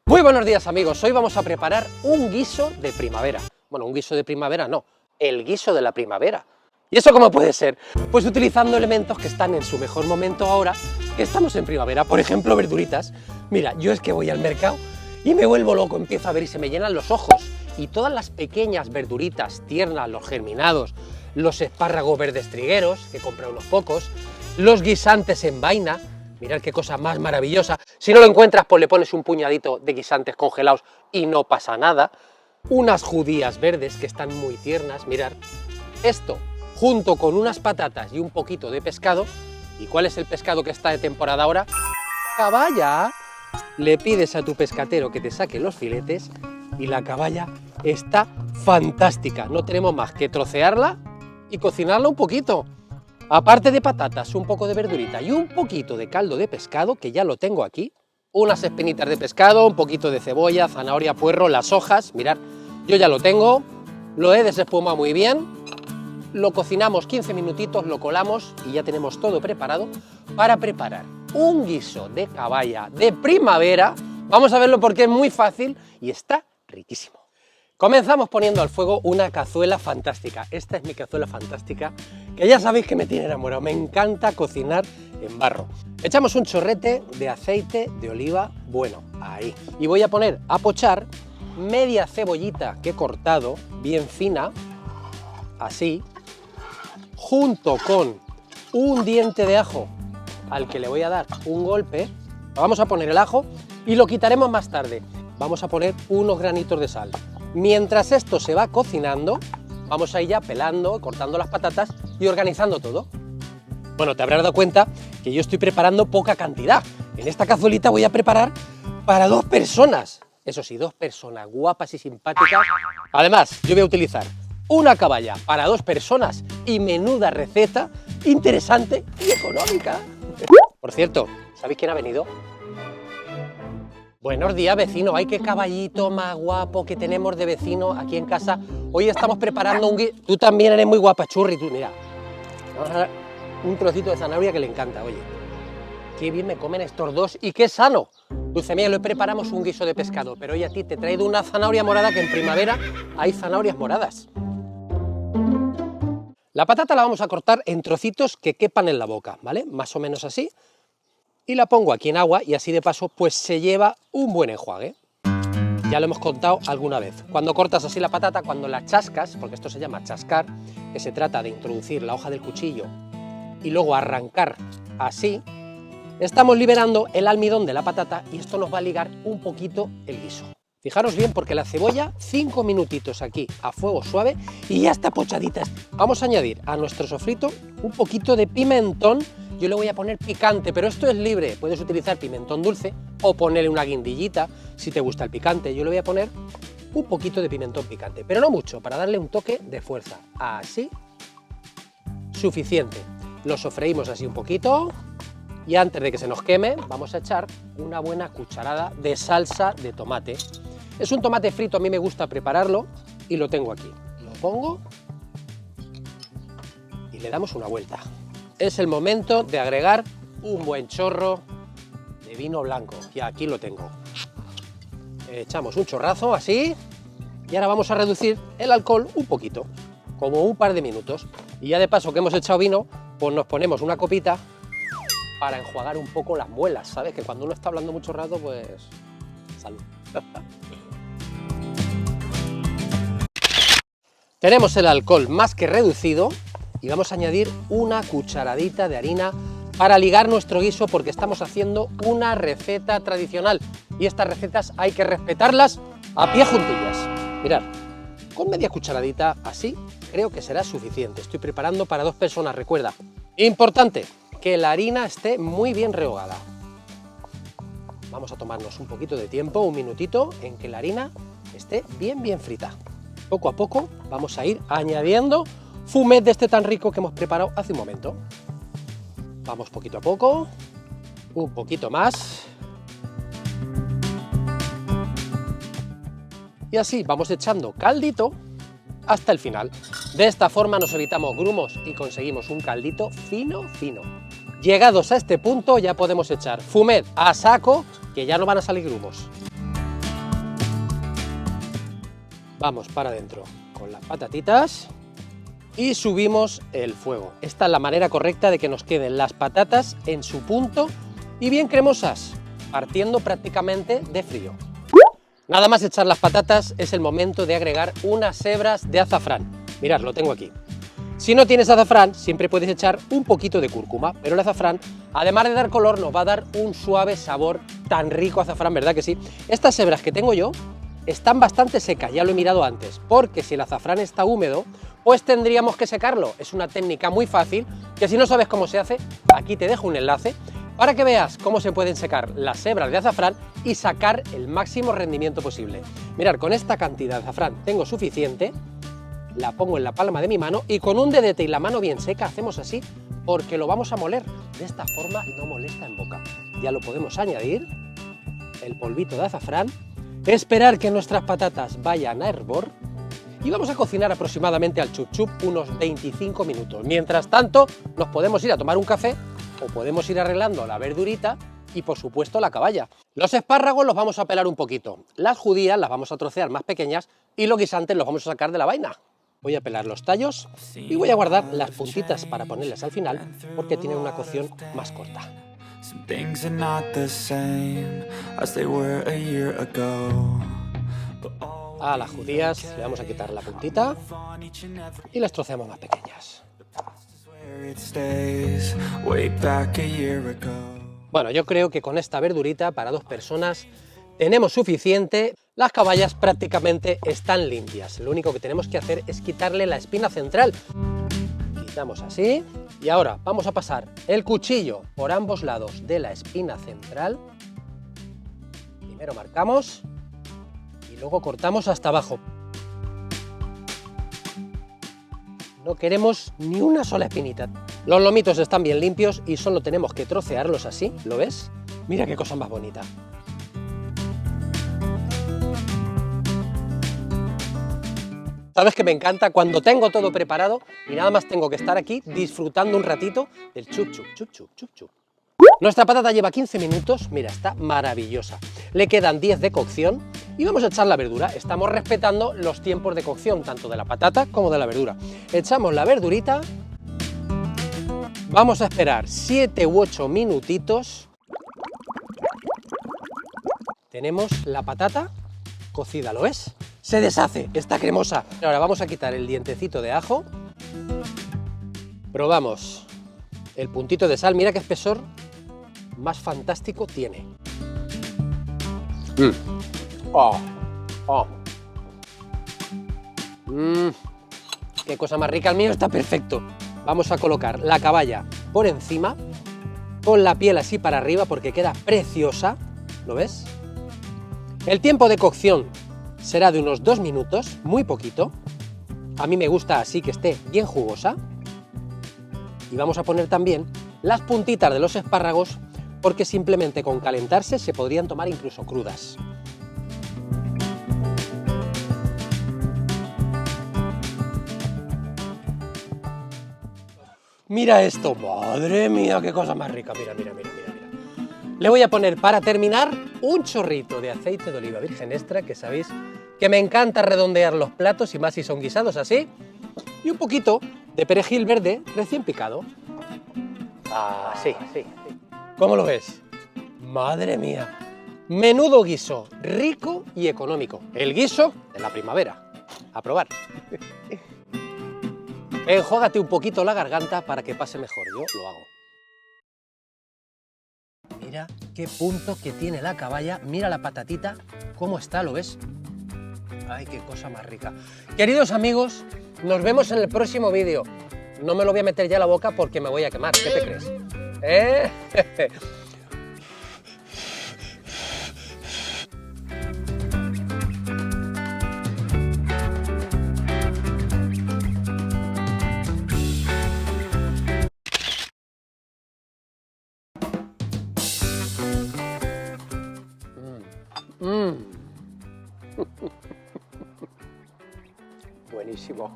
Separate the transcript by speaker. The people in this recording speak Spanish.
Speaker 1: Muy buenos días amigos, hoy vamos a preparar un guiso de primavera. Bueno, un guiso de primavera no, el guiso de la primavera. ¿Y eso cómo puede ser? Pues utilizando elementos que están en su mejor momento ahora, que estamos en primavera, por ejemplo verduritas. Mira, yo es que voy al mercado y me vuelvo loco, empiezo a ver y se me llenan los ojos. Y todas las pequeñas verduritas tiernas, los germinados, los espárragos verdes trigueros, que compré unos pocos, los guisantes en vaina. Mirad qué cosa más maravillosa. Si no lo encuentras, pues le pones un puñadito de guisantes congelados y no pasa nada. Unas judías verdes que están muy tiernas, mirad. Esto, junto con unas patatas y un poquito de pescado. ¿Y cuál es el pescado que está de temporada ahora? Caballa. Le pides a tu pescatero que te saque los filetes y la caballa está fantástica. No tenemos más que trocearla y cocinarla un poquito. Aparte de patatas, un poco de verdurita y un poquito de caldo de pescado, que ya lo tengo aquí, unas espinitas de pescado, un poquito de cebolla, zanahoria, puerro, las hojas, mirad, yo ya lo tengo, lo he desespumado muy bien, lo cocinamos 15 minutitos, lo colamos y ya tenemos todo preparado para preparar un guiso de caballa de primavera. Vamos a verlo porque es muy fácil y está riquísimo. Comenzamos poniendo al fuego una cazuela fantástica. Esta es mi cazuela fantástica, que ya sabéis que me tiene enamorado. Me encanta cocinar en barro. Echamos un chorrete de aceite de oliva bueno, ahí. Y voy a poner a pochar media cebollita que he cortado bien fina, así, junto con un diente de ajo al que le voy a dar un golpe. Vamos a poner el ajo y lo quitaremos más tarde. Vamos a poner unos granitos de sal. Mientras esto se va cocinando, vamos a ir ya pelando, cortando las patatas y organizando todo. Bueno, te habrás dado cuenta que yo estoy preparando poca cantidad. En esta cazuelita voy a preparar para 2 personas. Eso sí, 2 personas guapas y simpáticas. Además, yo voy a utilizar una caballa para 2 personas y menuda receta, interesante y económica. Por cierto, ¿sabéis quién ha venido? Buenos días, vecino. Ay, qué caballito más guapo que tenemos de vecino aquí en casa. Hoy estamos preparando un guiso. Tú también eres muy guapa, churri, tú, mira. Vamos a dar un trocito de zanahoria que le encanta, oye. Qué bien me comen estos dos y qué sano. Dulce mía, hoy preparamos un guiso de pescado, pero hoy a ti te he traído una zanahoria morada, que en primavera hay zanahorias moradas. La patata la vamos a cortar en trocitos que quepan en la boca, ¿vale? Más o menos así. Y la pongo aquí en agua y así de paso pues se lleva un buen enjuague. Ya lo hemos contado alguna vez. Cuando cortas así la patata, cuando la chascas, porque esto se llama chascar, que se trata de introducir la hoja del cuchillo y luego arrancar así, estamos liberando el almidón de la patata y esto nos va a ligar un poquito el guiso. Fijaros bien porque la cebolla, 5 minutitos aquí a fuego suave y ya está pochadita. Vamos a añadir a nuestro sofrito un poquito de pimentón. Yo le voy a poner picante, pero esto es libre. Puedes utilizar pimentón dulce o ponerle una guindillita si te gusta el picante. Yo le voy a poner un poquito de pimentón picante, pero no mucho, para darle un toque de fuerza. Así, suficiente. Lo sofreímos así un poquito y antes de que se nos queme vamos a echar una buena cucharada de salsa de tomate. Es un tomate frito, a mí me gusta prepararlo y lo tengo aquí. Lo pongo y le damos una vuelta. Es el momento de agregar un buen chorro de vino blanco, y aquí lo tengo. Echamos un chorrazo así y ahora vamos a reducir el alcohol un poquito, como un par de minutos. Y ya de paso que hemos echado vino, pues nos ponemos una copita para enjuagar un poco las muelas, ¿sabes? Que cuando uno está hablando mucho rato, pues... salud. Tenemos el alcohol más que reducido y vamos a añadir una cucharadita de harina para ligar nuestro guiso, porque estamos haciendo una receta tradicional y estas recetas hay que respetarlas a pie juntillas. Mirad, con media cucharadita así creo que será suficiente. Estoy preparando para 2 personas, recuerda. Importante, que la harina esté muy bien rehogada. Vamos a tomarnos un poquito de tiempo, un minutito, en que la harina esté bien frita. Poco a poco vamos a ir añadiendo fumet de este tan rico que hemos preparado hace un momento. Vamos poquito a poco, un poquito más. Y así vamos echando caldito hasta el final. De esta forma nos evitamos grumos y conseguimos un caldito fino. Llegados a este punto ya podemos echar fumet a saco, que ya no van a salir grumos. Vamos para adentro con las patatitas y subimos el fuego. Esta es la manera correcta de que nos queden las patatas en su punto y bien cremosas, partiendo prácticamente de frío. Nada más echar las patatas es el momento de agregar unas hebras de azafrán. Mirad, lo tengo aquí. Si no tienes azafrán, siempre puedes echar un poquito de cúrcuma, pero el azafrán, además de dar color, nos va a dar un suave sabor tan rico azafrán, ¿verdad que sí? Estas hebras que tengo yo están bastante secas, ya lo he mirado antes, porque si el azafrán está húmedo, pues tendríamos que secarlo. Es una técnica muy fácil, que si no sabes cómo se hace, aquí te dejo un enlace, para que veas cómo se pueden secar las hebras de azafrán y sacar el máximo rendimiento posible. Mirad, con esta cantidad de azafrán tengo suficiente, la pongo en la palma de mi mano y con un dedete y la mano bien seca hacemos así, porque lo vamos a moler. De esta forma no molesta en boca. Ya lo podemos añadir, el polvito de azafrán, esperar que nuestras patatas vayan a hervor y vamos a cocinar aproximadamente al chup chup unos 25 minutos. Mientras tanto, nos podemos ir a tomar un café o podemos ir arreglando la verdurita y por supuesto la caballa. Los espárragos los vamos a pelar un poquito, las judías las vamos a trocear más pequeñas y los guisantes los vamos a sacar de la vaina. Voy a pelar los tallos y voy a guardar las puntitas para ponerlas al final porque tienen una cocción más corta. A las judías le vamos a quitar la puntita y las troceamos más pequeñas. Bueno, yo creo que con esta verdurita para 2 personas tenemos suficiente. Las caballas prácticamente están limpias. Lo único que tenemos que hacer es quitarle la espina central. Quitamos así. Y ahora vamos a pasar el cuchillo por ambos lados de la espina central. Primero marcamos y luego cortamos hasta abajo. No queremos ni una sola espinita. Los lomitos están bien limpios y solo tenemos que trocearlos así, ¿lo ves? Mira qué cosa más bonita. Sabes que me encanta cuando tengo todo preparado y nada más tengo que estar aquí disfrutando un ratito del chup chup, chup chup, chup chup. Nuestra patata lleva 15 minutos, mira, está maravillosa. Le quedan 10 de cocción y vamos a echar la verdura. Estamos respetando los tiempos de cocción, tanto de la patata como de la verdura. Echamos la verdurita, vamos a esperar 7 u 8 minutitos. Tenemos la patata cocida, ¿lo ves? Se deshace, está cremosa. Ahora vamos a quitar el dientecito de ajo. Probamos el puntito de sal, mira qué espesor más fantástico tiene. Oh, oh. Qué cosa más rica, el mío está perfecto. Vamos a colocar la caballa por encima, con la piel así para arriba porque queda preciosa, ¿lo ves? El tiempo de cocción será de unos 2 minutos, muy poquito. A mí me gusta así que esté bien jugosa. Y vamos a poner también las puntitas de los espárragos porque simplemente con calentarse se podrían tomar incluso crudas. Mira esto, madre mía, qué cosa más rica, mira, mira, mira, mira, mira. Le voy a poner para terminar un chorrito de aceite de oliva virgen extra, que sabéis que me encanta redondear los platos y más si son guisados así, y un poquito de perejil verde recién picado. Ah, sí, sí. ¿Cómo lo ves? Madre mía, menudo guiso, rico y económico. El guiso de la primavera. A probar. Enjuágate un poquito la garganta para que pase mejor, yo lo hago. Mira qué punto que tiene la caballa, mira la patatita, cómo está, ¿lo ves? Ay, qué cosa más rica. Queridos amigos, nos vemos en el próximo vídeo. No me lo voy a meter ya a la boca porque me voy a quemar, ¿qué te crees? Buenísimo.